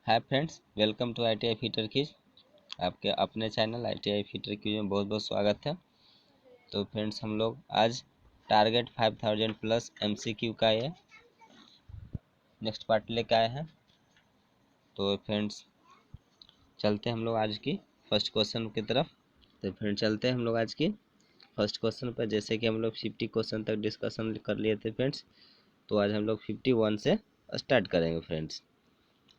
Hi friends, welcome to ITI fitter quiz. आपके अपने channel ITI fitter quiz में बहुत बहुत स्वागत है। तो फ्रेंड्स, हम लोग आज टारगेट 5000 प्लस MCQ का ये नेक्स्ट पार्ट लेके आए हैं। तो फ्रेंड्स, चलते हैं हम लोग आज की फर्स्ट क्वेश्चन की तरफ। तो फ्रेंड्स, चलते हैं हम लोग आज की फर्स्ट क्वेश्चन पर। जैसे कि हम लोग 50 क्वेश्चन तक डिस्कशन कर लिए थे फ्रेंड्स, तो आज हम लोग 51 से स्टार्ट करेंगे फ्रेंड्स।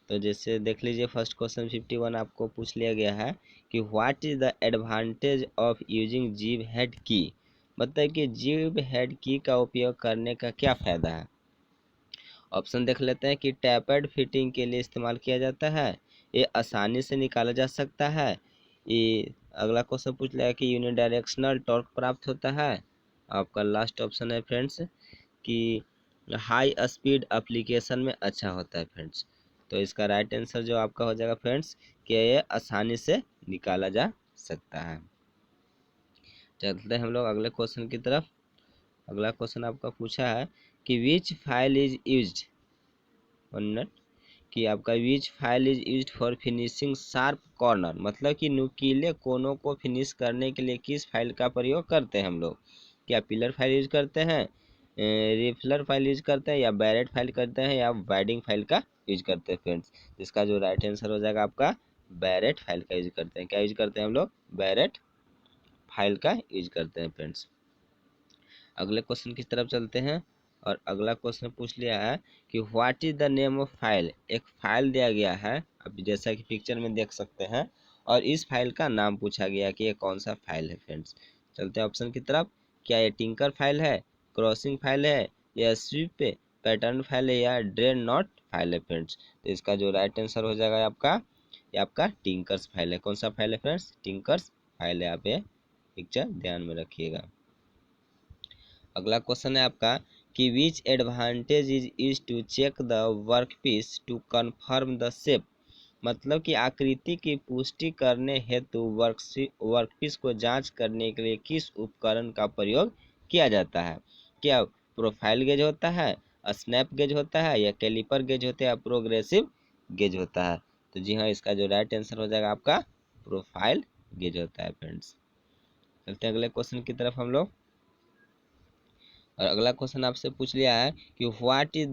तो जैसे देख लीजिए, फर्स्ट क्वेश्चन 51 आपको पूछ लिया गया है कि what is the advantage of using jig head की। मतलब कि जिग हेड की का उपयोग करने का क्या फ़ायदा है। ऑप्शन देख लेते हैं कि टैपर्ड फिटिंग के लिए इस्तेमाल किया जाता है, ये आसानी से निकाला जा सकता है, ये अगला क्वेश्चन पूछ लिया कि यूनिडायरेक्शनल टॉर्क प्राप्त होता है। आपका लास्ट ऑप्शन है फ्रेंड्स कि हाई स्पीड एप्लीकेशन में अच्छा होता है फ्रेंड्स। तो इसका राइट आंसर जो आपका हो जाएगा फ्रेंड्स कि ये आसानी से निकाला जा सकता है। चलते हैं हम लोग अगले क्वेश्चन की तरफ। अगला क्वेश्चन आपका पूछा है कि which file is used, 1 minute, कि आपका which file is used for finishing sharp corner. मतलब कि नुकीले कोनों को फिनिश करने के लिए किस फाइल का प्रयोग करते हैं हम लोग। क्या पिलर फाइल यूज करते हैं, रिफलर फाइल यूज करते हैं, या बैरेट फाइल करते हैं, या वाइडिंग फाइल का यूज करते हैं फ्रेंड्स। इसका जो राइट आंसर हो जाएगा आपका बैरेट फाइल का यूज करते हैं। क्या यूज करते हैं हम लोग, बैरेट फाइल का यूज करते हैं फ्रेंड्स। अगले क्वेश्चन की तरफ चलते हैं और अगला क्वेश्चन पूछ लिया है कि what is the name of file. एक फाइल दिया गया है, अब जैसा कि पिक्चर में देख सकते हैं, और इस फाइल का नाम पूछा गया कि ये कौन सा फाइल है फ्रेंड्स। चलते हैं ऑप्शन की तरफ। क्या ये टिंकर फाइल है, क्रॉसिंग फाइल है, या स्वीप पैटर्न फाइल है, या ड्रेन नॉट फाइल है फ्रेंड्स। तो इसका जो राइट आंसर हो जाएगा आपका, ये आपका टिंकर्स फाइल है। कौन सा फाइल है फ्रेंड्स, टिंकर्स फाइल है। आप ये पिक्चर ध्यान में रखिएगा। अगला क्वेश्चन है आपका कि which advantage is to check the workpiece to confirm the shape. मतलब कि आकृति की पुष्टि करने हेतु वर्कपीस को जांच करने के लिए किस उपकरण का प्रयोग किया जाता है। क्या प्रोफाइल गेज होता है, स्नैप गेज होता है, या कैलिपर गेज होता है, या प्रोग्रेसिव गेज होता है। तो जी हाँ, इसका जो राइट आंसर हो जाएगा आपका प्रोफाइल गेज होता है फ्रेंड्स। चलते हैं अगले क्वेश्चन की तरफ हम लोग। और अगला क्वेश्चन आपसे पूछ लिया है कि what is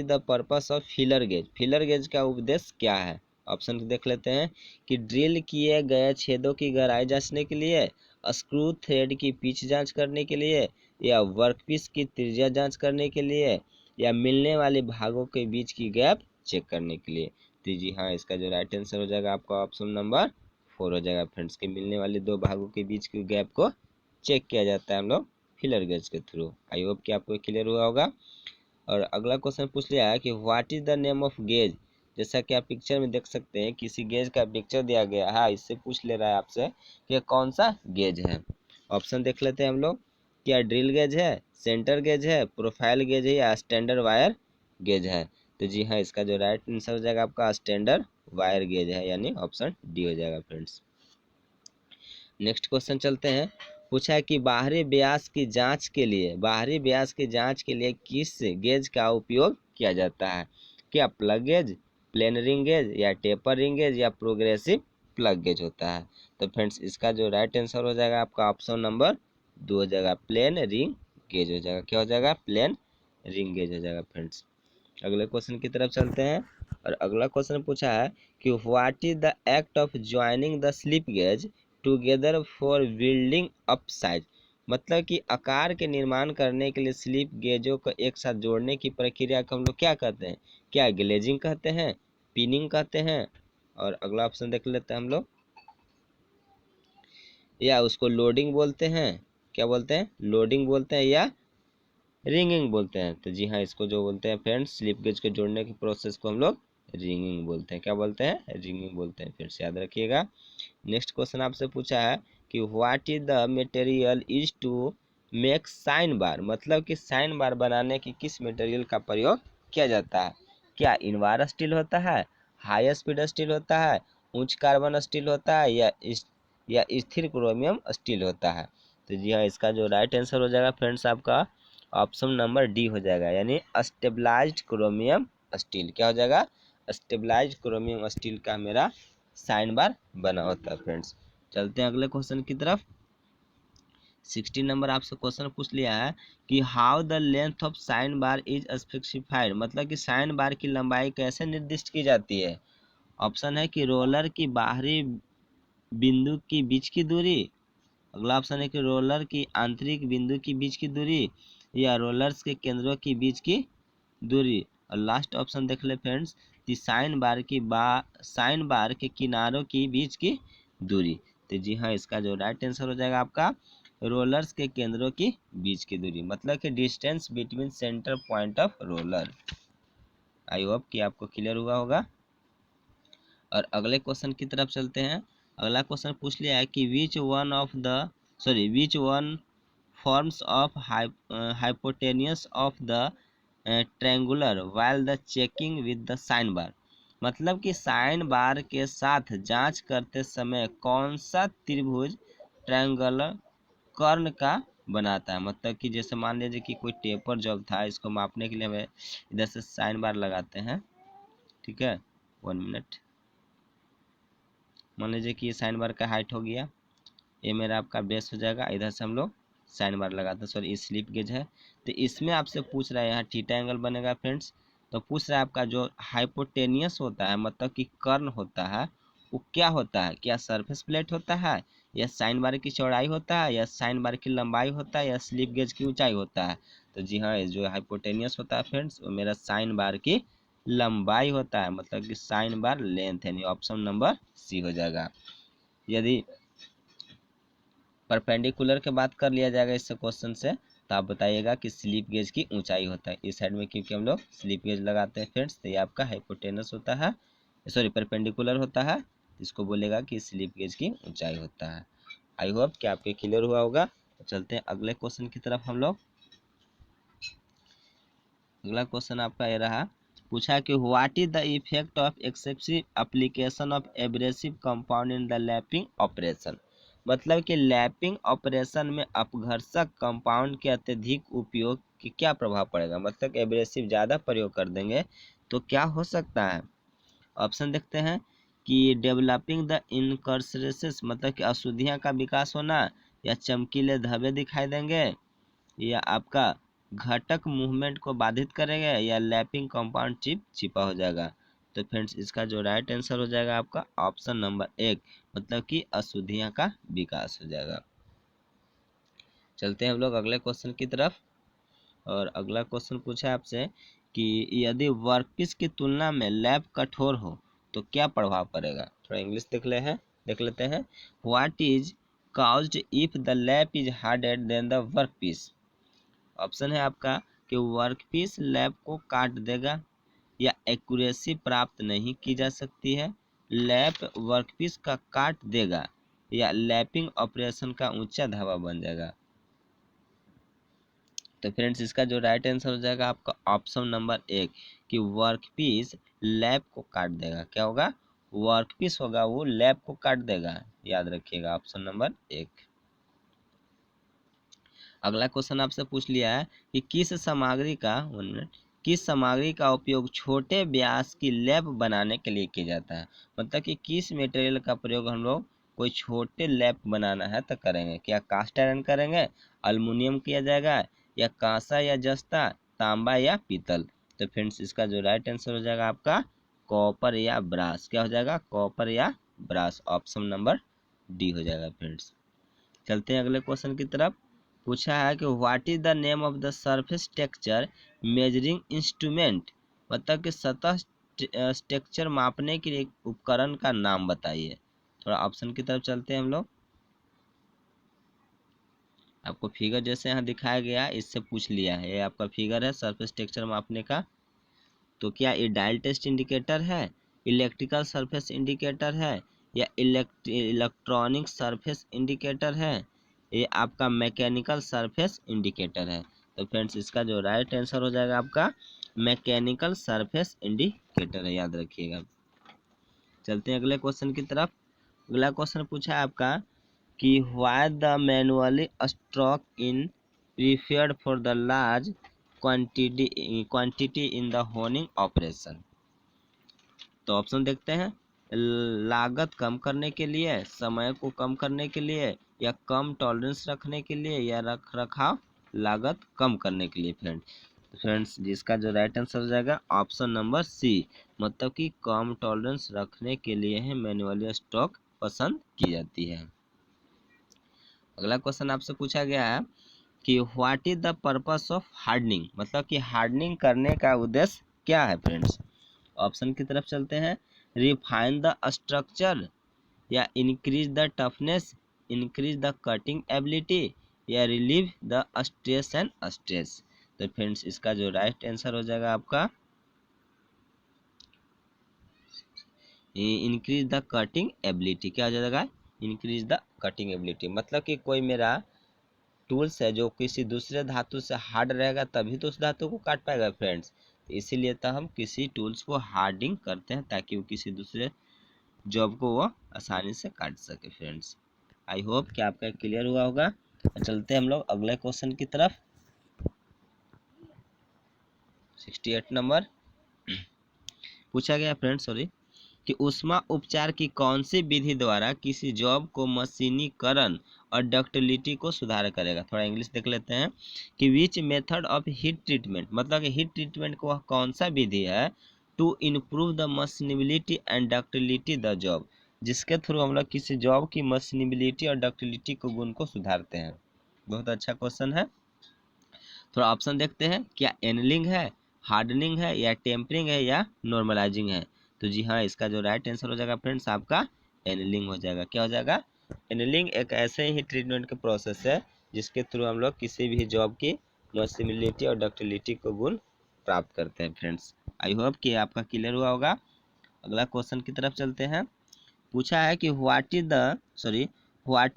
the purpose of filler gauge. Filler gauge का उद्देश्य क्या है। ऑप्शन देख लेते हैं कि ड्रिल किए गए छेदों की गहराई जांचने के लिए, स्क्रू थ्रेड की पिच जांच करने के लिए, या वर्कपीस की त्रिज्या जांच करने के लिए, या मिलने वाले भागों के बीच की गैप चेक करने के लिए। तो जी हाँ, इसका जो राइट आंसर हो जाएगा आपका ऑप्शन नंबर 4 हो जाएगा फ्रेंड्स, के मिलने वाले दो भागों के बीच की गैप को चेक किया जाता है हम लोग फिलर गेज के थ्रू। आई होप कि आपको क्लियर हुआ होगा। और अगला क्वेश्चन पूछ लिया है कि what is the name of gauge. जैसा कि आप पिक्चर में देख सकते हैं, किसी गेज का पिक्चर दिया गया है, इससे पूछ ले रहा है आपसे कि कौन सा गेज है। ऑप्शन देख लेते हैं हम लोग। क्या ड्रिल गेज है, सेंटर गेज है, प्रोफाइल गेज है, या स्टैंडर्ड वायर गेज है। तो जी हाँ, इसका जो राइट आंसर हो जाएगा आपका स्टैंडर्ड वायर गेज है, यानी ऑप्शन डी हो जाएगा फ्रेंड्स। नेक्स्ट क्वेश्चन चलते हैं। पूछा है कि बाहरी व्यास की जांच के लिए किस गेज का उपयोग किया जाता है। क्या plug gauge, plain ring gauge, या टेपर रिंग गेज, या प्रोग्रेसिव प्लग गेज होता है। तो फ्रेंड्स, इसका जो राइट आंसर हो जाएगा आपका ऑप्शन नंबर 2 हो जाएगा, प्लेन रिंग गेज हो जाएगा। क्या हो जाएगा, प्लेन रिंग गेज हो जाएगा फ्रेंड्स। अगले क्वेश्चन की तरफ चलते हैं और अगला क्वेश्चन पूछा है कि what is the act of joining the slip gauge together for building up size. मतलब कि आकार के निर्माण करने के लिए स्लिप गेजों को एक साथ जोड़ने की प्रक्रिया को हम लोग क्या कहते हैं। क्या ग्लेजिंग कहते हैं, पिनिंग कहते हैं, और अगला ऑप्शन देख लेते हैं हम लोग, या उसको लोडिंग बोलते हैं। क्या बोलते हैं, लोडिंग बोलते हैं, या रिंगिंग बोलते हैं। तो जी हाँ, इसको जो बोलते हैं फ्रेंड्स, स्लिप गेज को जोड़ने की प्रोसेस को हम लोग रिंगिंग बोलते हैं। क्या बोलते हैं, रिंगिंग बोलते हैं। फिर से याद रखिएगा। नेक्स्ट क्वेश्चन आपसे पूछा है कि what is the material is to make sine bar. मतलब कि साइन बार बनाने की किस मटेरियल का प्रयोग किया जाता है। क्या इनवार स्टील होता है, हाई स्पीड स्टील होता है, उच्च कार्बन स्टील होता है, या स्थिर क्रोमियम स्टील होता है। तो जी हाँ, इसका जो राइट आंसर हो जाएगा फ्रेंड्स आपका ऑप्शन नंबर डी हो जाएगा, यानी स्टेबलाइज्ड क्रोमियम स्टील, क्या हो जाएगा, स्टेबलाइज क्रोमियम स्टील का मेरा साइन बार बना होता है फ्रेंड्स। चलते हैं अगले क्वेश्चन की तरफ। 16 नंबर आपसे क्वेश्चन पूछ लिया है कि how the length of sine bar is specified, मतलब कि साइन बार की लंबाई कैसे निर्दिष्ट की जाती है। ऑप्शन है कि रोलर की बाहरी बिंदु की बीच की दूरी, अगला ऑप्शन है कि रोलर की आंतरिक बिंदु की बीच की दूरी, या रोलर्स के केंद्रों की बीच की दूरी, और लास्ट ऑप्शन देख ले फ्रेंड्स कि साइन बार के किनारों की बीच की दूरी। तो जी हाँ, इसका जो राइट आंसर हो जाएगा आपका रोलर्स के केंद्रों की बीच की दूरी, मतलब कि distance between centre point of roller. I hope कि आपको क्लियर हुआ होगा। और अगले क्वेश्चन की तरफ चलते हैं। अगला क्वेश्चन पूछ लिया है कि which one forms of hypotenuse of the triangular while the checking with the sign bar, मतलब कि साइन बार के साथ जांच करते समय कौन सा त्रिभुज ट्रायंगुलर कर्ण का बनाता है। मतलब कि जैसे मान लीजिए कि कोई टेपर जॉब था, इसको मापने के लिए हमें इधर से साइन बार लगाते हैं, ठीक है, 1 मिनट। मान लीजिए कि ये साइन बार का हाइट हो गया, ये मेरा आपका बेस हो जाएगा, इधर से हम लोग साइन बार लगाते हैं। सॉरी, ये स्लिप गेज है। तो इसमें आपसे पूछ रहा है यहाँ थीटा एंगल बनेगा फ्रेंड्स। तो पूछ रहा है आपका जो हाइपोटेनियस होता है, मतलब कि कर्ण होता है, वो क्या होता है, क्या सरफेस प्लेट होता है, या साइन बार की चौड़ाई होता है, या साइन बार की लंबाई होता है, या स्लिप गेज की ऊंचाई होता है। तो जी हाँ, जो हाइपोटेनियस होता है फ्रेंड्स, वो मेरा साइन बार की लंबाई होता है, मतलब कि साइन बार लेंथ, यानी ऑप्शन नंबर सी हो जाएगा। यदि परपेंडिकुलर के बात कर लिया जाएगा इस क्वेश्चन से, तो आप बताइएगा कि स्लिप गेज की ऊंचाई होता है इस साइड में, क्योंकि हम लोग स्लिप गेज लगाते हैं फ्रेंड्स। तो ये आपका हाइपोटेनस होता है, सॉरी परपेंडिकुलर होता है, इसको बोलेगा कि स्लिप गेज की ऊंचाई होता है। आई होप कि आपके क्लियर हुआ होगा। तो चलते हैं अगले क्वेश्चन की तरफ हम लोग। अगला क्वेश्चन आपका ये रहा, पूछा कि what is the effect of excessive application of abrasive compound in the lapping operation, मतलब कि लैपिंग ऑपरेशन में अपघर्षक कंपाउंड के अत्यधिक उपयोग की क्या प्रभाव पड़ेगा। मतलब एब्रेसिव ज़्यादा प्रयोग कर देंगे तो क्या हो सकता है। ऑप्शन देखते हैं कि डेवलपिंग द इनकर्सरेसिस, मतलब कि अशुद्धियाँ का विकास होना, या चमकीले धब्बे दिखाई देंगे, या आपका घटक मूवमेंट को बाधित करेगा, या लैपिंग कंपाउंड चिप छिपा हो जाएगा। तो फ्रेंड्स इसका जो राइट आंसर हो जाएगा आपका ऑप्शन नंबर 1, मतलब कि अशुद्धियाँ का विकास हो जाएगा। चलते हैं हम लोग अगले क्वेश्चन की तरफ। और अगला क्वेश्चन पूछा है आपसे कि यदि वर्कपीस की तुलना में लैप कठोर हो तो क्या प्रभाव पड़ेगा। थोड़ा इंग्लिश देख लेते हैं। What is caused if the lap is harder than the workpiece। Option है आपका कि वर्कपीस लैप को काट देगा, या एक्यूरेसी प्राप्त नहीं की जा सकती है, लैप वर्कपीस का काट देगा, या लैपिंग ऑपरेशन का ऊंचा धावा बन जाएगा। तो फ्रेंड्स इसका जो राइट आंसर हो जाएगा आपका ऑप्शन नंबर 1 कि वर्कपीस लैप को काट देगा। क्या होगा, वर्कपीस होगा वो लैप को काट देगा, याद रखिएगा ऑप्शन नंबर 1। अगला क्वेश्चन आपसे पूछ लिया है कि किस सामग्री का उपयोग छोटे व्यास की लैप बनाने के लिए किया जाता है। मतलब कि किस मटेरियल का प्रयोग हम लोग कोई छोटे लैप बनाना है तो करेंगे। क्या कास्ट आयरन करेंगे, अल्युमिनियम किया जाएगा, या कांसा या जस्ता, तांबा या पीतल। तो फ्रेंड्स इसका जो राइट आंसर हो जाएगा आपका कॉपर या ब्रास। क्या हो जाएगा, कॉपर या ब्रास, ऑप्शन नंबर डी हो जाएगा फ्रेंड्स। चलते हैं अगले क्वेश्चन की तरफ। पूछा है कि what is the name of the surface texture measuring instrument, मतलब कि सतह टेक्सचर मापने के लिए उपकरण का नाम बताइए। थोड़ा ऑप्शन की तरफ चलते हैं हम लोग। आपको फिगर जैसे यहाँ दिखाया गया इससे पूछ लिया है, ये आपका फिगर है सरफेस टेक्सचर मापने का। तो क्या ये डायल टेस्ट इंडिकेटर है, इलेक्ट्रिकल सरफेस इंडिकेटर है, या इलेक्ट्रॉनिक सरफेस इंडिकेटर है, ये आपका मैकेनिकल सरफेस इंडिकेटर है। तो फ्रेंड्स इसका जो राइट आंसर हो जाएगा आपका मैकेनिकल सरफेस इंडिकेटर है, याद रखिएगा। चलते हैं अगले क्वेश्चन की तरफ। अगला क्वेश्चन पूछा है आपका कि why the manually stroke in preferred for the large quantity in the honing operation. तो ऑप्शन देखते हैं, लागत कम करने के लिए, समय को कम करने के लिए, या कम टॉलरेंस रखने के लिए, या रख रखाव लागत कम करने के लिए। फ्रेंड्स जिसका जो राइट आंसर हो जाएगा ऑप्शन नंबर सी, मतलब कि कम टॉलरेंस रखने के लिए है मैन्युअली स्टॉक पसंद की जाती है। अगला क्वेश्चन आपसे पूछा गया है कि what is the purpose of hardening, मतलब कि हार्डनिंग करने का उद्देश्य क्या है। फ्रेंड्स ऑप्शन की तरफ चलते हैं, रिफाइन द स्ट्रक्चर, या increase the toughness, increase the cutting ability, या relieve the stress and stress. तो फ्रेंड्स इसका जो राइट आंसर हो जाएगा आपका इंक्रीज द कटिंग एबिलिटी। क्या हो जाएगा, इंक्रीज द कटिंग एबिलिटी, मतलब कि कोई मेरा टूल्स है जो किसी दूसरे धातु से हार्ड रहेगा तभी तो उस धातु को काट पाएगा। फ्रेंड्स इसीलिए तो हम किसी टूल्स को हार्डिंग करते हैं ताकि वो किसी दूसरे जॉब को वो आसानी से काट सके। फ्रेंड्स आई होप कि आपका क्लियर हुआ होगा। चलते हैं हम लोग अगले क्वेश्चन की तरफ। 68 नंबर पूछा गया फ्रेंड्स कि ऊष्मा उपचार की कौन सी विधि द्वारा किसी जॉब को मशीनीकरण और डक्टिलिटी को सुधार करेगा। थोड़ा इंग्लिश देख लेते हैं कि which method of heat treatment, मतलब कि हीट ट्रीटमेंट को वह कौन सा विधि है to improve the machinability and ductility the job, जिसके थ्रू हम लोग किसी जॉब की मशीनेबिलिटी और डक्टिलिटी को गुण को सुधारते हैं। बहुत अच्छा क्वेश्चन है। थोड़ा ऑप्शन देखते हैं, क्या एनलिंग है, हार्डनिंग है, या टेम्परिंग है, या नॉर्मलाइजिंग है। तो जी हाँ इसका जो राइट आंसर हो जाएगा फ्रेंड्स आपका एनलिंग हो जाएगा। क्या हो जाएगा, एनलिंग एक ऐसे ही ट्रीटमेंट का प्रोसेस है जिसके थ्रू हम लोग किसी भी जॉब की मशीनेबिलिटी और डक्टिलिटी को गुण प्राप्त करते हैं। फ्रेंड्स आई होप कि आपका क्लियर हुआ होगा। अगला क्वेश्चन की तरफ चलते हैं। पूछा है कि what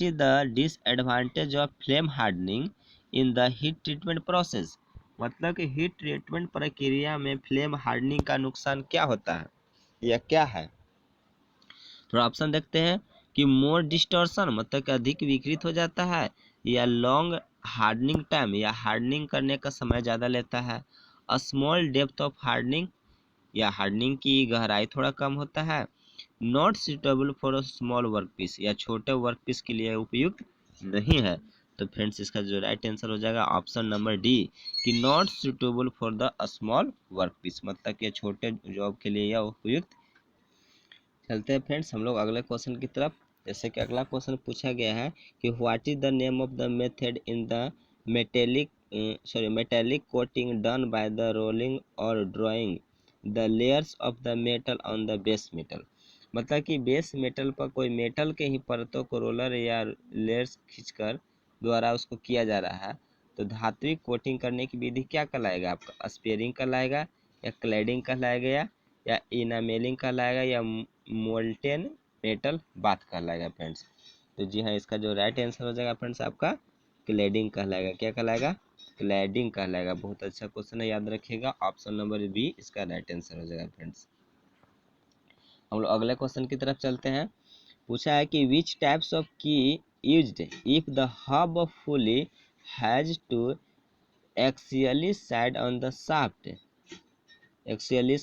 is the disadvantage of flame hardening in the heat treatment process, मतलब कि हीट ट्रीटमेंट प्रक्रिया में फ्लेम हार्डनिंग का नुकसान क्या होता है या क्या है। थोड़ा ऑप्शन देखते हैं कि मोर डिस्टॉर्शन, मतलब कि अधिक विकृत हो जाता है, या लॉन्ग हार्डनिंग टाइम, या हार्डनिंग करने का समय ज़्यादा लेता है, स्मॉल डेप्थ ऑफ हार्डनिंग, या हार्डनिंग की गहराई थोड़ा कम होता है, not suitable for a small work piece, या छोटे वर्क पीस के लिए उपयुक्त नहीं है। तो फ्रेंड्स इसका जो राइट आंसर हो जाएगा ऑप्शन नंबर डी कि not suitable for the small work piece, मतलब कि छोटे जॉब के लिए यह उपयुक्त। चलते हैं फ्रेंड्स हम लोग अगले क्वेश्चन की तरफ। जैसे कि अगला क्वेश्चन पूछा गया है कि what is the name of the method in the metallic coating done by the rolling और drawing the layers of the metal on the base metal, मतलब कि बेस मेटल पर कोई मेटल के ही परतों को रोलर या लेयर्स खींचकर द्वारा उसको किया जा रहा है। तो धात्विक कोटिंग करने की विधि क्या कहलाएगा आपका, स्पेयरिंग कहलाएगा, या क्लैडिंग कहलाएगा, या इनामेलिंग कहलाएगा, या मोल्टेन मेटल बाथ कहलाएगा। फ्रेंड्स तो जी हाँ इसका जो राइट आंसर हो जाएगा फ्रेंड्स आपका क्लैडिंग कहलाएगा। क्या कहलाएगा, क्लैडिंग कहलाएगा। बहुत अच्छा क्वेश्चन है, याद रखिएगा। ऑप्शन नंबर बी इसका राइट आंसर हो जाएगा। फ्रेंड्स हम लोग अगले क्वेश्चन की तरफ चलते हैं। पूछा है कि which types of key used if the hub fully has to axially side on the shaft, axially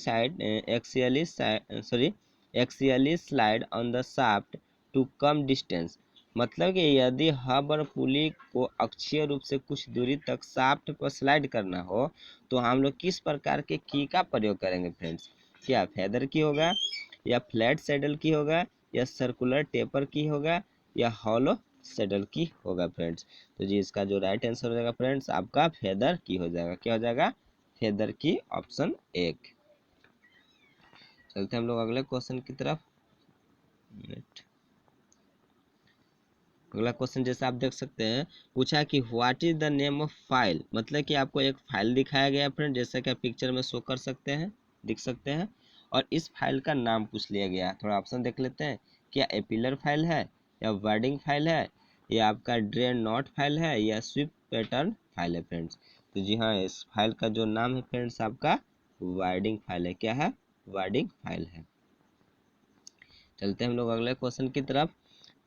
slide on the shaft to come distance, मतलब कि यदि हब और पुली को अक्षीय रूप से कुछ दूरी तक शाफ्ट पर स्लाइड करना हो तो हम लोग किस प्रकार के की का प्रयोग करेंगे। फ्रेंड्स क्या फेदर की होगा, या फ्लैट सैडल की होगा, या सर्कुलर टेपर की होगा, या हॉलो सैडल की होगा। फ्रेंड्स तो जी इसका जो राइट आंसर हो जाएगा फ्रेंड्स आपका फेदर की हो जाएगा। क्या हो जाएगा, फेदर की, ऑप्शन एक। चलते हैं हम लोग अगले क्वेश्चन की तरफ। अगला क्वेश्चन जैसे आप देख सकते हैं पूछा कि what is the name of file, मतलब कि आपको एक फाइल दिखाया गया फ्रेंड, जैसा कि आप पिक्चर में शो कर सकते हैं, दिख सकते हैं, और इस फाइल का नाम पूछ लिया गया है। थोड़ा ऑप्शन देख लेते हैं, क्या एपिलर फाइल है, या वर्डिंग फाइल है, या आपका ड्रेन नॉट फाइल है, या स्विफ्ट पैटर्न फाइल है। फ्रेंड्स तो जी हाँ इस फाइल का जो नाम है फ्रेंड्स आपका वर्डिंग फाइल है। क्या है, वर्डिंग फाइल है। चलते हैं हम लोग अगले क्वेश्चन की तरफ।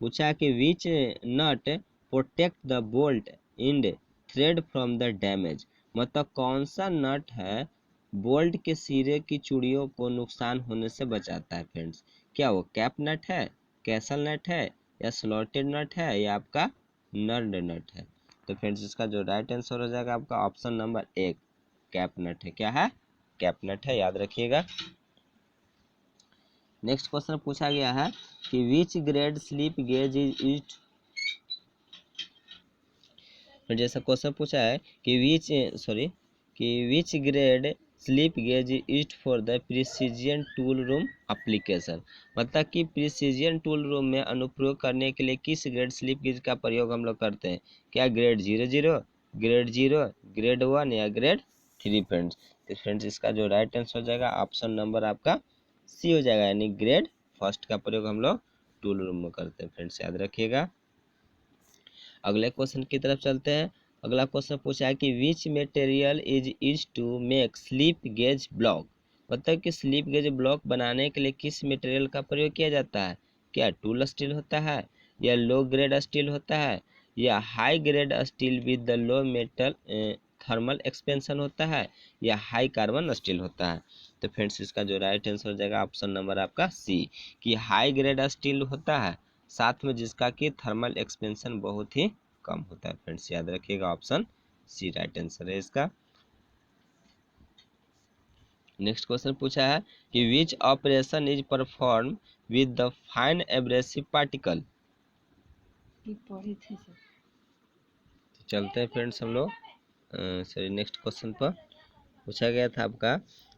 पूछा कि which nut protect the bolt and thread from the damage, मतलब कौन सा नट है बोल्ट के सिरे की चूड़ियों को नुकसान होने से बचाता है फ्रेंड्स? क्या वो कैप नट है, कैसल नट है, या स्लॉटेड नट है, या आपका नर्ड नट है? तो फ्रेंड्स इसका जो राइट आंसर हो जाएगा आपका ऑप्शन नंबर 1 कैप नट है। क्या है? कैप नट है, याद रखिएगा। नेक्स्ट क्वेश्चन पूछा गया है कि which grade slip gauge is used. जैसा क्वेश्चन पूछा है कि which grade slip gauge is used for the precision tool room application. मतलब कि प्रिसीजन टूल रूम में अनुप्रयोग करने के लिए किस ग्रेड स्लिप गेज का प्रयोग हम लोग करते हैं? क्या ग्रेड 00, ग्रेड 0, ग्रेड 1 या ग्रेड 3 फ्रेंड्स? तो फ्रेंड्स इसका जो राइट आंसर हो जाएगा ऑप्शन नंबर आपका सी हो जाएगा, यानी ग्रेड फर्स्ट का प्रयोग हम लोग टूल रूम में करते हैं फ्रेंड्स, याद रखिएगा। अगले क्वेश्चन की तरफ चलते हैं। अगला क्वेश्चन पूछा है कि which material is used to make slip gauge block. मतलब कि स्लिप गेज ब्लॉक बनाने के लिए किस मटेरियल का प्रयोग किया जाता है? क्या टूल स्टील होता है, या लो ग्रेड स्टील होता है, या high grade steel with the low metal thermal expansion होता है, या हाई कार्बन स्टील होता है? तो फ्रेंड्स इसका जो राइट आंसर हो जाएगा ऑप्शन नंबर आपका सी, कि हाई ग्रेड स्टील होता है, साथ में जिसका कि थर्मल एक्सपेंशन बहुत ही कम होता है फ्रेंड्स, याद रखिएगा ऑप्शन सी राइट आंसर है इसका। नेक्स्ट क्वेश्चन पूछा है कि which operation is perform with the fine abrasive particle. चलते हैं फ्रेंड्स हम लोग सॉरी नेक्स्ट क्वेश्चन पर। पूछा गया था आपका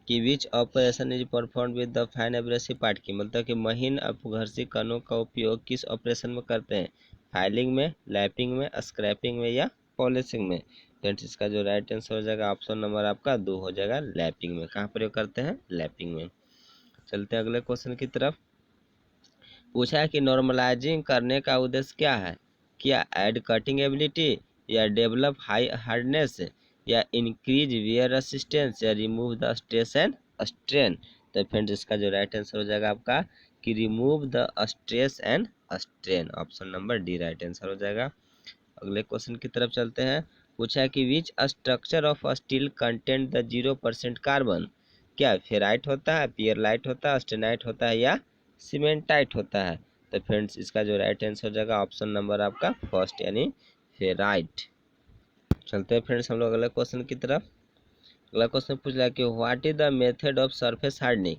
कि which operation is perform with the fine abrasive particle. मतलब कि महीन अपघर्षी कणों का उपयोग किस ऑपरेशन में करते हैं? फाइलिंग में, लैपिंग में, स्क्रैपिंग में, या पॉलिशिंग में? फ्रेंड्स इसका जो राइट आंसर हो जाएगा ऑप्शन नंबर आपका 2 हो जाएगा, लैपिंग में। कहाँ प्रयोग करते हैं? लैपिंग में। चलते हैं अगले क्वेश्चन की तरफ। पूछा है कि नॉर्मलाइजिंग करने का उद्देश्य क्या है? क्या ऐड कटिंग एबिलिटी, या डेवलप हाई हार्डनेस, या इंक्रीज वियर रेसिस्टेंस, या remove the stress and strain? तो फ्रेंड्स इसका जो राइट आंसर हो जाएगा आपका कि remove the stress and strain, option number D right answer हो जाएगा। अगले क्वेश्चन की तरफ चलते हैं। पूछा है कि which structure of steel content the 0% carbon. क्या फेराइट होता है, पियरलाइट होता है, स्टेनाइट होता है, या सीमेंटाइट होता है? तो फ्रेंड्स इसका जो राइट आंसर हो जाएगा ऑप्शन नंबर आपका फर्स्ट, यानी फेराइट। चलते हैं फ्रेंड्स हम लोग अगले क्वेश्चन की तरफ। अगला क्वेश्चन पूछ रहा है कि what is the method of surface hardening.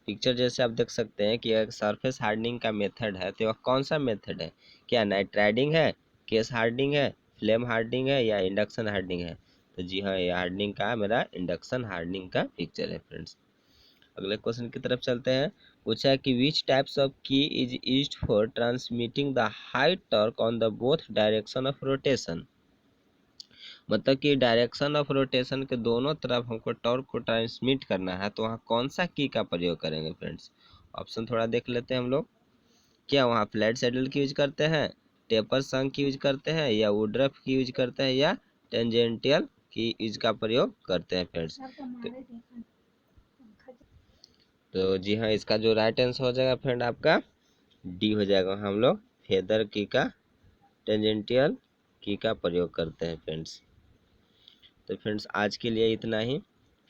Picture जैसे आप देख सकते हैं कि एक सरफेस हार्डनिंग का मेथड है, तो वह कौन सा मेथड है? क्या नाइट्राइडिंग है, केस हार्डनिंग है, फ्लेम हार्डनिंग है, या इंडक्शन हार्डनिंग है? तो जी हाँ, ये हार्डनिंग का मेरा इंडक्शन हार्डनिंग का पिक्चर है फ्रेंड्स। अगले क्वेश्चन की तरफ चलते हैं। पूछा है कि विच टाइप्स ऑफ की is used for transmitting the high torque on the both direction of rotation. मतलब कि डायरेक्शन ऑफ रोटेशन के दोनों तरफ हमको टॉर्क को ट्रांसमिट करना है, तो वहाँ कौन सा की का प्रयोग करेंगे फ्रेंड्स? ऑप्शन थोड़ा देख लेते हैं हम लोग। क्या वहाँ फ्लैट सैडल की यूज करते हैं, टेपर संग की यूज करते हैं, या वुडरफ की यूज करते हैं, या टेंजेंटियल की यूज का प्रयोग करते हैं फ्रेंड्स? तो जी हाँ, इसका जो राइट आंसर हो जाएगा फ्रेंड आपका डी हो जाएगा। हम लोग फेदर की का, टेंजेंटियल की का प्रयोग करते हैं फ्रेंड्स। तो फ्रेंड्स आज के लिए इतना ही,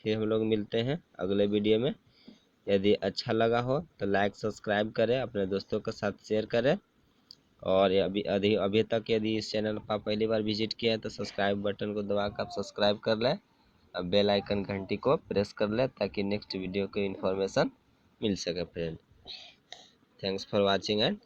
फिर हम लोग मिलते हैं अगले वीडियो में। यदि अच्छा लगा हो तो लाइक सब्सक्राइब करें, अपने दोस्तों के साथ शेयर करें, और अभी तक यदि इस चैनल पर आप पहली बार विजिट किए हैं तो सब्सक्राइब बटन को दबा कर आप सब्सक्राइब कर लें, अब बेल आइकन घंटी को प्रेस कर लें ताकि नेक्स्ट वीडियो की इन्फॉर्मेशन मिल सके friend. Thanks for watching and